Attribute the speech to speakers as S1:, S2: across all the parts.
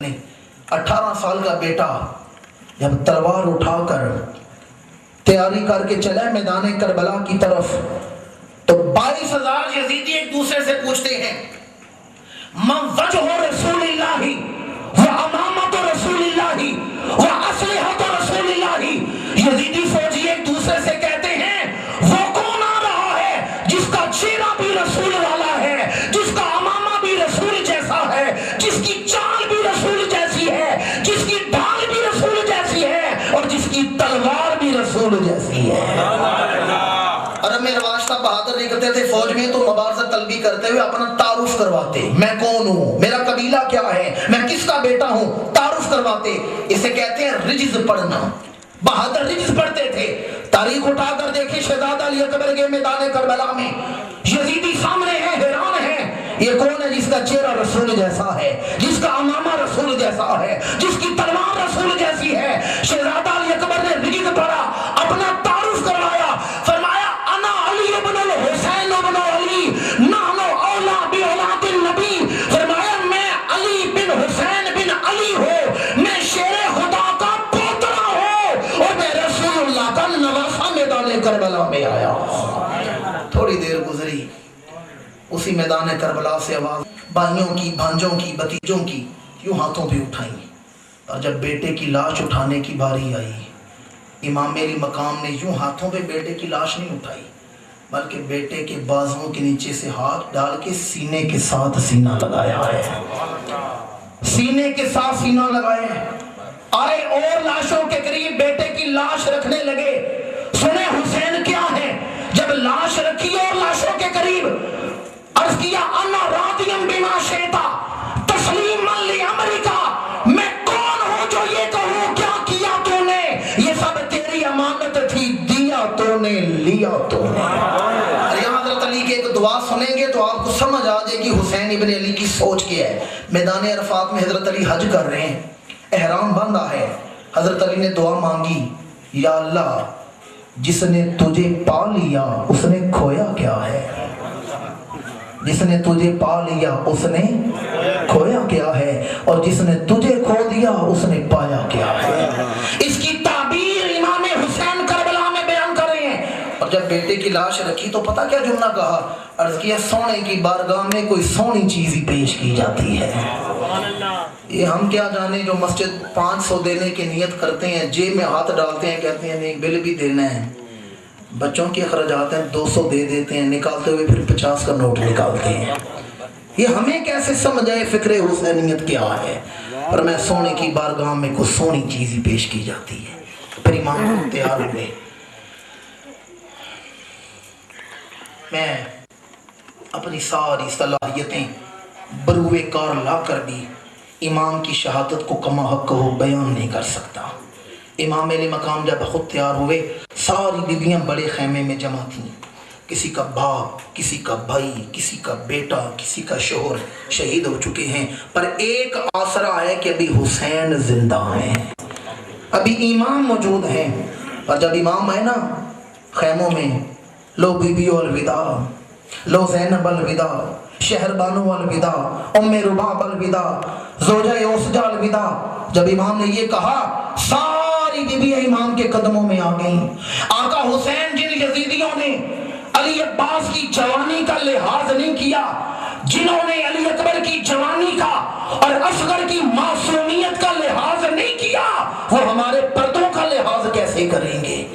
S1: 18 साल का बेटा जब तलवार उठा कर तैयारी करके चला मैदान करबला की तरफ, तो 22,000 यजीदी एक दूसरे से पूछते हैं मन वजह रसूलिल्लाही व अमामत रसूलिल्लाही व असलिहत रसूलिल्लाही। यजीदी फौजी एक दूसरे से कहते हैं वो कौन आ रहा है जिसका चेहरा भी रसूल वाला है, जिसका अमामा भी रसूल जैसा है, जिसकी चाल भी रसूल जैसी है, जिसकी ढाल भी रसूल जैसी है और जिसकी तलवार भी रसूल जैसी है। अरब में वास्ता बहादुर निकलते थे फौज में तो मुबारज़ा तलबी करते हुए अपना तारुफ करवाते, मैं कौन हूँ, मेरा कबीला क्या है, मैं किसका बेटा हूँ, तारुफ करवाते। इसे कहते हैं रिज्ज़ पढ़ना। बहादुर रिज्ज़ पढ़ते थे। तारीख उठाकर देखिए शहजादा अली अकबर के मैदान करबला में यजीदी सामने है, हैरान है, ये कौन है जिसका चेहरा रसूल जैसा है, जिसका अमामा रसूल जैसा है, जिसकी तलवार रसूल जैसी है। शहजादा अली अकबर ने रिज्ज़ पढ़ा, अपना तारुफ करवाया, फरमाया अना अली इब्न हुसैन इब्न अली नानो औला बि औलादिन नबी। फरमाया मैं अली बिन हुसैन बिन अली हूँ, मैं शेरे खुदा का पोतरा हूँ और मैं रसूलुल्लाह का नवासा मैदान करबला में आया। थोड़ी देर गुजरी, उसी मैदान करबला से आवाज भाइयों की, भांजों की, भतीजों की यूं हाथों पे उठाई। और जब बेटे की लाश उठाने की बारी आई, इमाम अली मकाम ने यूं हाथों पे बेटे की लाश नहीं उठाई, बल्कि बेटे के बाजुओं के नीचे से हाथ डाल के सीने के साथ सीना लगाया है, सीने के साथ सीना लगाया है। आए और लाशों के करीब बेटे की लाश रखने लगे, सुने हुसैन क्या है। जब लाश रखी और लाशों के करीब अर्ज किया अन्ना रादियम बिमा शेता तस्लीमन ली अमरिका, मैं कौन हूं जो ये कहूं क्या किया तूने, ये सब तेरी अमानत थी, दिया तूने लिया तूने। अरे हजरत अली की एक दुआ सुनेंगे तो आपको समझ आ जाएगी हुसैन इब्न अली की सोच क्या है। मैदान अरफात में हजरत अली हज कर रहे हैं, एहराम बंधा है। हजरत अली ने दुआ मांगी, या अल्लाह जिसने तुझे पा लिया उसने खोया क्या है, जिसने तुझे पा लिया उसने खोया क्या है, और जिसने तुझे खो दिया उसने पाया क्या है। इसकी ताबीर इमाम हुसैन करबला में बयान कर रहे हैं। और जब बेटे की लाश रखी तो पता क्या जुमला कहा, अर्ज किया सोने की बारगाह में कोई सोनी चीज ही पेश की जाती है। ये हम क्या जाने जो मस्जिद 500 देने की नियत करते हैं, जेब में हाथ डालते हैं, कहते हैं नहीं बिल भी देना है, बच्चों के खर्चात हैं 200 दे देते हैं, निकालते हुए फिर 50 का नोट निकालते हैं। ये हमें कैसे समझ आए फिक्रे हुसैनियत क्या है। पर मैं सोने की बारगाह में कुछ सोनी चीज ही पेश की जाती है। फिर इमाम तैयार हुए, मैं अपनी सारी सलाहियतें बरूए कार ला कर भी इमाम की शहादत को कमा हक हो बयान नहीं कर सकता। इमाम अली मकाम जब खुद तैयार हुए, सारी बीवियां बड़े खैमे में जमा थीं। किसी का बाप, किसी का भाई, किसी का बेटा, किसी का शोहर शहीद हो चुके हैं, पर एक आसरा है कि अभी हुसैन जिंदा हैं, अभी इमाम मौजूद हैं। और जब इमाम आए ना खैमों में, लो बीबियों अलविदा, लो ज़ैनब अलविदा, शहरबानो अलविदा, उम्मे रुबाब अलविदा, ज़ौजा उसजा अलविदा। जब इमाम ने ये कहा, सारी बीबियां इमाम के कदमों में आ गईं। आका हुसैन जिन यजीदियों ने अली अब्बास की जवानी का लिहाज नहीं किया, जिन्होंने अली अकबर की जवानी का और असगर की मासूमियत का लिहाज नहीं किया, वो हमारे पर्दों का लिहाज कैसे करेंगे।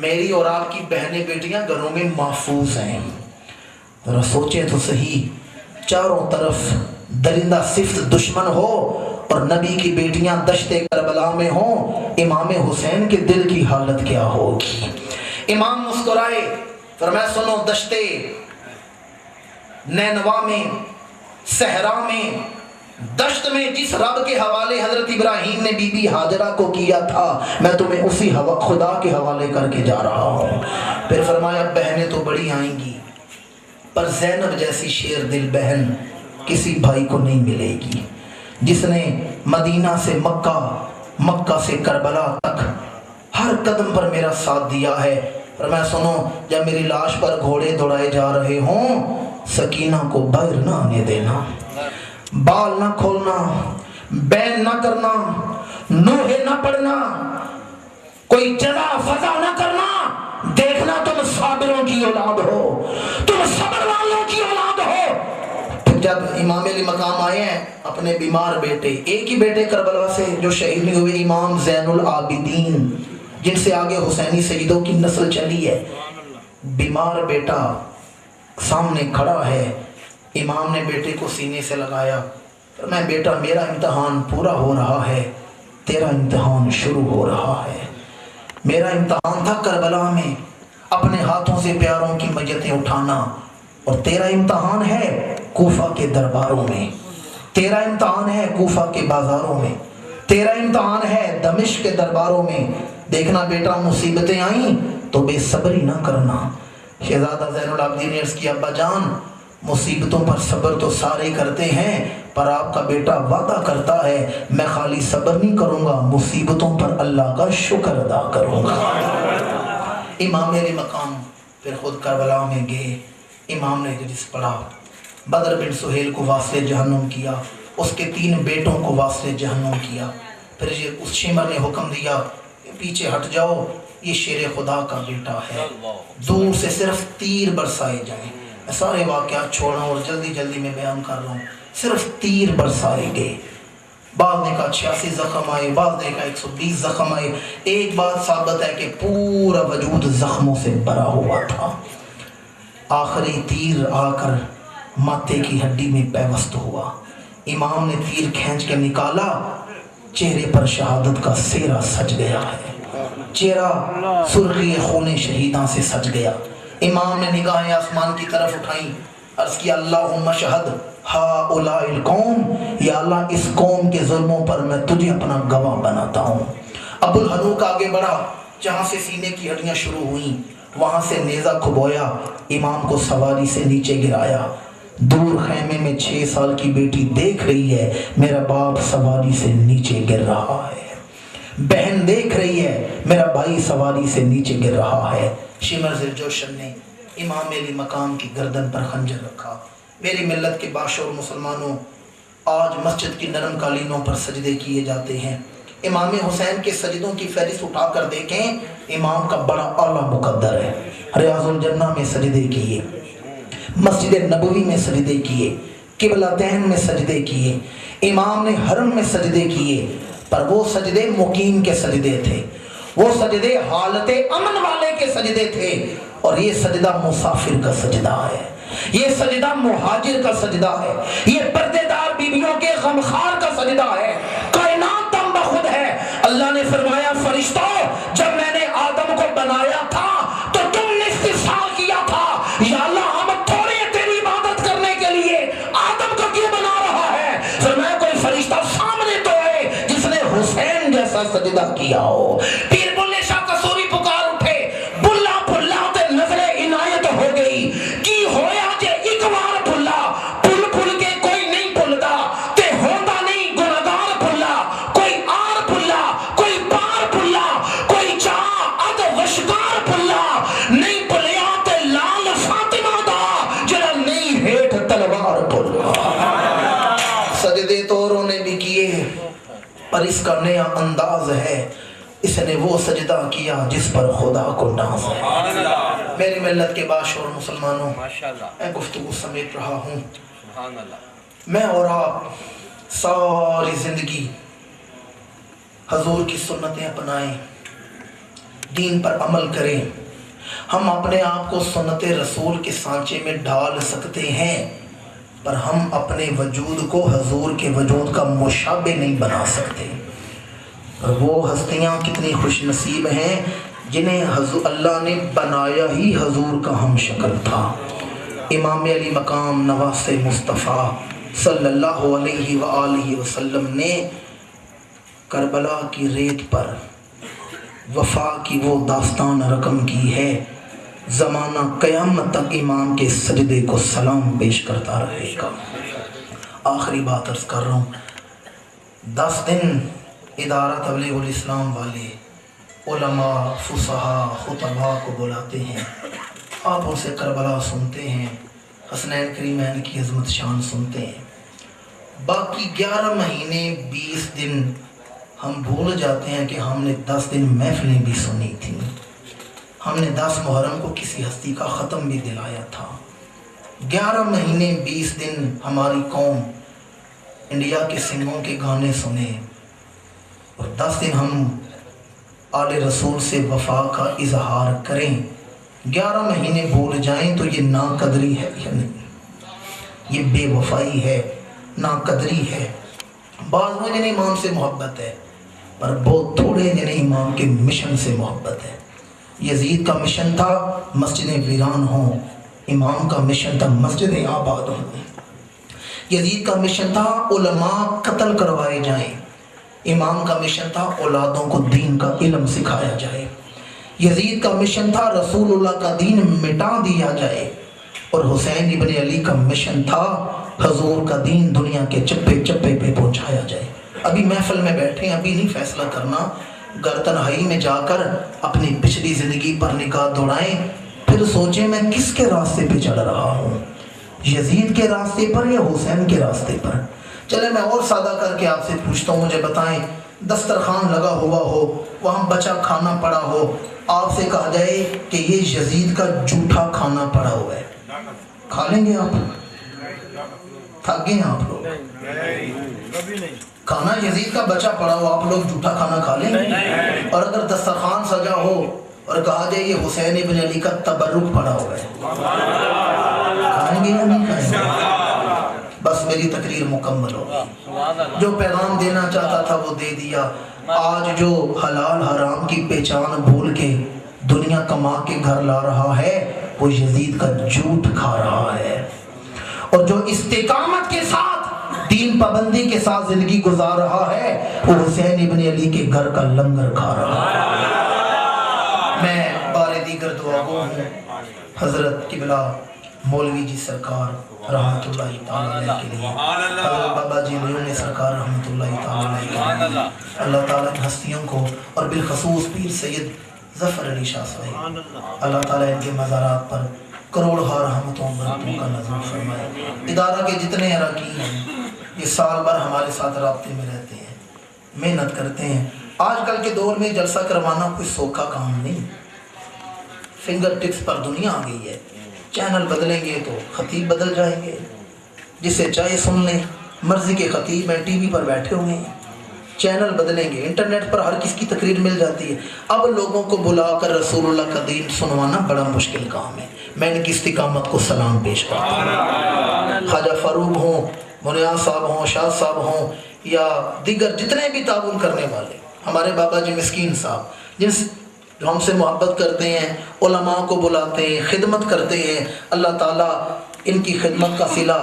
S1: मेरी और आपकी बहनें बेटियां घरों में महफूज हैं। जरा सोचें तो सही, चारों तरफ दरिंदा सिफ्त दुश्मन हो और नबी की बेटियां दश्ते करबला में हो, इमाम हुसैन के दिल की हालत क्या होगी। इमाम मुस्कुराए, फरमाया सुनो दश्ते नैनवा में, सहरा में, दश्त में जिस रब के हवाले हजरत इब्राहीम ने बीबी हाजरा को किया था, मैं तुम्हें उसी खुदा के हवाले करके जा रहा हूँ। फिर फरमाया बहनें तो बड़ी आएंगी, पर ज़ैनब जैसी शेर दिल बहन किसी भाई को नहीं मिलेगी, जिसने मदीना से मक्का, मक्का से करबला तक हर कदम पर मेरा साथ दिया है। और मैं सुनो, जब मेरी लाश पर घोड़े दौड़ाए जा रहे हों, सकीना को बाहर ना आने देना, बाल ना खोलना, बैन ना करना, नूहे ना पढ़ना, कोई जजा फजा ना करना। देखना तुम साबिरों की औलाद हो, तुम सब्र वालों की औलाद हो। फिर जब इमाम अली मकाम आए हैं, अपने बीमार बेटे, एक ही बेटे करबला से जो शहीद नहीं हुए, इमाम ज़ैनुल आबिदीन, जिनसे आगे हुसैनी सईदों की नस्ल चली है, बीमार बेटा सामने खड़ा है। इमाम ने बेटे को सीने से लगाया, मैं बेटा मेरा इम्तिहान पूरा हो रहा है, तेरा इम्तिहान शुरू हो रहा है। मेरा इम्तिहान था करबला में अपने हाथों से प्यारों की मैयतें उठाना, और तेरा इम्तिहान है कूफा के दरबारों में, तेरा इम्तिहान है कूफा के बाजारों में, तेरा इम्तिहान है दमिश्क के दरबारों में। देखना बेटा मुसीबतें आई तो बेसब्री ना करना। शहजादा ज़ैनुल आबिदीन ने अर्ज़ किया, अब्बा जान मुसीबतों पर सब्र तो सारे करते हैं, पर आपका बेटा वादा करता है मैं खाली सब्र नहीं करूंगा, मुसीबतों पर अल्लाह का शुक्र अदा करूंगा। इमाम अली मकाम फिर खुद करबला में गए। इमाम ने जिस पढ़ा, बदर बिन सुहेल को वास्ते जहन्नुम किया, उसके 3 बेटों को वास्ते जहन्नुम किया। फिर ये उस शिमर ने हुक्म दिया पीछे हट जाओ, ये शेर खुदा का बेटा है, दूर से सिर्फ तीर बरसाए जाएं। सारे वाक़यात छोड़ रहा हूँ और जल्दी जल्दी में बयान कर रहा हूँ। सिर्फ तीर बरसाए गए। बाद ने कहा 86 जख्म आए, बाद ने कहा 120 जख्म आए। एक बात साबित है कि पूरा वजूद जख्मों से भरा हुआ था। आखिरी तीर आकर माथे की हड्डी में पैवस्त हुआ। इमाम ने तीर खींच के निकाला, चेहरे पर शहादत का सेहरा सज गया है, चेहरा सुर्खी खून शहीदा से सज गया। इमाम ने निगाहें आसमान की तरफ उठाई, अर्ज़ किया अल्लाहुम्मा शहद हाउलाइल कौम, या अल्लाह इस कौम के जुल्मों पर मैं तुझे अपना गवाह बनाता हूँ। अबुल हनूक आगे बढ़ा, जहाँ से सीने की हड्डियाँ शुरू हुई वहाँ से नेज़ा खुबोया, इमाम को सवारी से नीचे गिराया। दूर खैमे में 6 साल की बेटी देख रही है मेरा बाप सवारी से नीचे गिर रहा है, बहन देख रही है मेरा भाई सवारी से नीचे गिर रहा है। शिमर ज़िलजोशन ने इमाम अली मकाम की गर्दन पर खंजर रखा। मेरी मिल्लत के बाशोर मुसलमानों, आज मस्जिद की नरम कालीनों पर सजदे किए जाते हैं। इमाम हुसैन के सजदों की फहरिस्त उठाकर देखें, इमाम का बड़ा आला मुकद्दर है। रियाजुल जन्ना में सजदे किए, मस्जिद नबवी में सजदे किए, किबलातैन में सजदे किए, इमाम ने हरम में सजदे किए, पर वो सजदे मुकीम के सजदे थे, वो सजदे हालत अमन वाले के सजदे थे। और ये सजदा मुसाफिर का सजदा है, ये सजदा मुहाजिर का सजदा है, ये पर्देदार बीबियों के गमखार का सजदा है। कायनात दम बखुद है। अल्लाह ने फरमाया फरिश्तों, जब मैंने आदम को बनाया था तो तुमने इस्तिफ्सार किया था, या अल्लाह हम थोड़े तेरी इबादत करने के लिए आदम को क्यों बना रहा है? फरमाया कोई फरिश्ता सामने तो है जिसने हुसैन जैसा सजदा किया हो। पीर बुल्ले शाह कसूरी पुकार उठे, बुल्ला बुल्ला ते नजरे इनायत हो गई कि होया जे एक बार बुल्ला, पुल पुल के कोई नहीं भुलदा ते होता नहीं गुनहगार बुल्ला, कोई आर बुल्ला कोई पार बुल्ला, कोई चाह अद वशकार बुल्ला नहीं भुलिया ते लाल फातिमा दा जरा नहीं हेठ तलवार बुल्ला। सजदे तो औरों ने भी किए, पर इसका नया अंदाज है, इसने वो सजदा किया जिस पर खुदा को नाज है। मेरी मिल्लत के बाशोर मुसलमानों, मैं गुफ्तगू समेट रहा हूँ। मैं और आप सारी जिंदगी हजूर की सुन्नतें अपनाएं, दीन पर अमल करें। हम अपने आप को सुन्नत रसूल के सांचे में ढाल सकते हैं, पर हम अपने वजूद को हजूर के वजूद का मुशाबे नहीं बना सकते। और वो हस्तियाँ कितनी खुशनसीब हैं जिन्हें अल्लाह ने बनाया ही हजूर का हम शक्ल था। इमाम अली मकाम नवासे मुस्तफ़ा सल्लल्लाहु अलैहि वसल्लम ने करबला की रेत पर वफा की वो दास्तान रकम की है, ज़माना क़यामत तक इमाम के सजदे को सलाम पेश करता रहेगा। आखिरी बात अर्ज़ कर रहा हूँ, 10 दिन इदारा तबलीगुल इस्लाम वाले उलमा फुसहा खुतबा को बुलाते हैं, आप उनसे करबला सुनते हैं, हसनैन करीमैन की अज़मत शान सुनते हैं। باقی 11 مہینے 20 دن ہم بھول جاتے ہیں کہ ہم نے 10 دن محفلیں بھی سنی تھیں، ہم نے 10 محرم کو کسی ہستی کا ختم بھی دلایا تھا۔ 11 مہینے 20 دن ہماری قوم انڈیا کے سنگھوں کے گانے سنے، اور 10 دن ہم آل رسول سے وفا کا اظہار کریں۔ 11 مہینے بھول جائیں تو یہ ناقدری ہے یا نہیں؟ یہ بے وفائی ہے، ناقدری ہے۔ بعض وہ جنہیں امام سے محبت ہے، پر بہت تھوڑے جنہیں امام کے مشن سے محبت ہے۔ یزید کا مشن تھا مسجدیں ویران ہوں، امام کا مشن تھا مسجدیں آباد ہوں۔ یزید کا مشن تھا علماء قتل کروائے جائیں، امام کا مشن تھا اولادوں کو دین کا علم سکھایا جائے۔ یزید کا مشن تھا رسول اللہ کا دین مٹا دیا جائے، اور حسین ابن علی کا مشن تھا حضور کا دین دنیا کے چپے چپے پہ پہنچایا جائے۔ ابھی محفل میں بیٹھے ہیں، ابھی نہیں فیصلہ کرنا، گر تنہائی میں جا کر اپنی پچھلی زندگی پر نگاہ دوڑائیں، پھر سوچیں میں کس کے راستے پہ چل رہا ہوں، یزید کے راستے پر یا حسین کے راستے پر۔ چلے میں اور سادہ کر کے آپ سے پوچھتا ہوں، مجھے بتائیں دسترخوان لگا ہوا ہو، وہاں بچا کھانا پڑا ہو، آپ سے کہا جائے کہ یہ یزید کا جھوٹا کھانا پڑا ہوا ہے، کھا لیں گے آپ؟ تھک گئے ہیں آپ لوگ؟ کھانا یزید کا بچا پڑا ہو، آپ لوگ جھوٹا کھانا کھا لیں گے؟ اور اگر دسترخوان سجا ہو اور کہا جائے یہ حسین ابن علی کا تبرک پڑا ہوا ہے، کھائیں گے یا نہیں کھائیں گے؟ بس میری تقریر مکمل ہوگی، جو پیغام دینا چاہتا تھا وہ دے دیا۔ آج جو حلال حرام کی پہچان بھول کے دنیا کما کے گھر لا رہا ہے، وہ یزید کا جھوٹ کھا رہا ہے، اور جو استقامت کے ساتھ دین پابندی کے ساتھ زندگی گزار رہا ہے، وہ حسین ابن علی کے گھر کا لنگر کھا رہا ہے۔ میں بار دیگر دعا گو ہوں حضرت قبلہ مولوی جی سرکار رحمت اللہ تعالیٰ علیہ کے لیے، حضرت بابا جی لیون سرکار رحمت اللہ تعالیٰ علیہ کے لیے، اللہ تعالیٰ ان ہستیوں کو اور بالخصوص پیر سید ظفر علی شاہ صاحب، اللہ تعالیٰ ان کے مزارات پر کروڑ ہا رحمتوں برکتوں کا نظر فرمائے۔ ادارہ کے جتنے اراکین ہیں یہ سال بھر ہمارے ساتھ رابطے میں رہتے ہیں، محنت کرتے ہیں۔ آج کل کے دور میں جلسہ کروانا کوئی سوکھا کام نہیں، فنگر ٹپس پر دنیا آ گئی ہے، چینل بدلیں گے تو خطیب بدل جائیں گے، جسے چاہے سن لیں، مرضی کے خطیب ہیں ٹی وی پر بیٹھے ہوئے ہیں، چینل بدلیں گے، انٹرنیٹ پر ہر کس کی تقریر مل جاتی ہے۔ اب لوگوں کو بلا کر رسول اللہ کا دین سنوانا بڑا مشکل کام ہے۔ میں ان کی استقامت کو سلام پیش کرتا ہوں۔ خواجہ فاروق ہوں، منیا صاحب ہوں، شاہ صاحب ہوں، یا دیگر جتنے بھی تعاون کرنے والے، ہمارے بابا جی مسکین صاحب جن سے ہم سے محبت کرتے ہیں، علماء کو بلاتے ہیں، خدمت کرتے ہیں، اللہ تعالیٰ ان کی خدمت کا صلہ،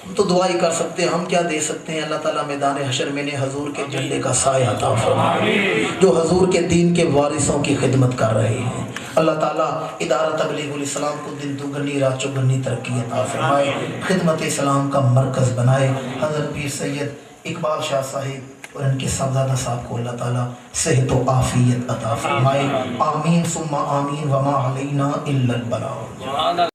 S1: ہم تو دعا ہی کر سکتے ہیں، ہم کیا دے سکتے ہیں۔ اللہ تعالیٰ میدان حشر میں نے حضور کے جھنڈے کا سایہ عطا فرمائے، جو حضور کے دین کے وارثوں کی خدمت کر رہے ہیں۔ اللہ تعالیٰ ادارہ تبلیغ الاسلام کو دن دوگنی رات چوگنی ترقی عطا فرمائے، خدمت اسلام کا مرکز بنائے۔ حضرت پیر سید اقبال شاہ صاحب اور ان کے صاحبزادہ صاحب کو اللہ تعالیٰ صحت و عافیت عطا فرمائے۔ آمین ثم آمین وما علینا الا البلاغ۔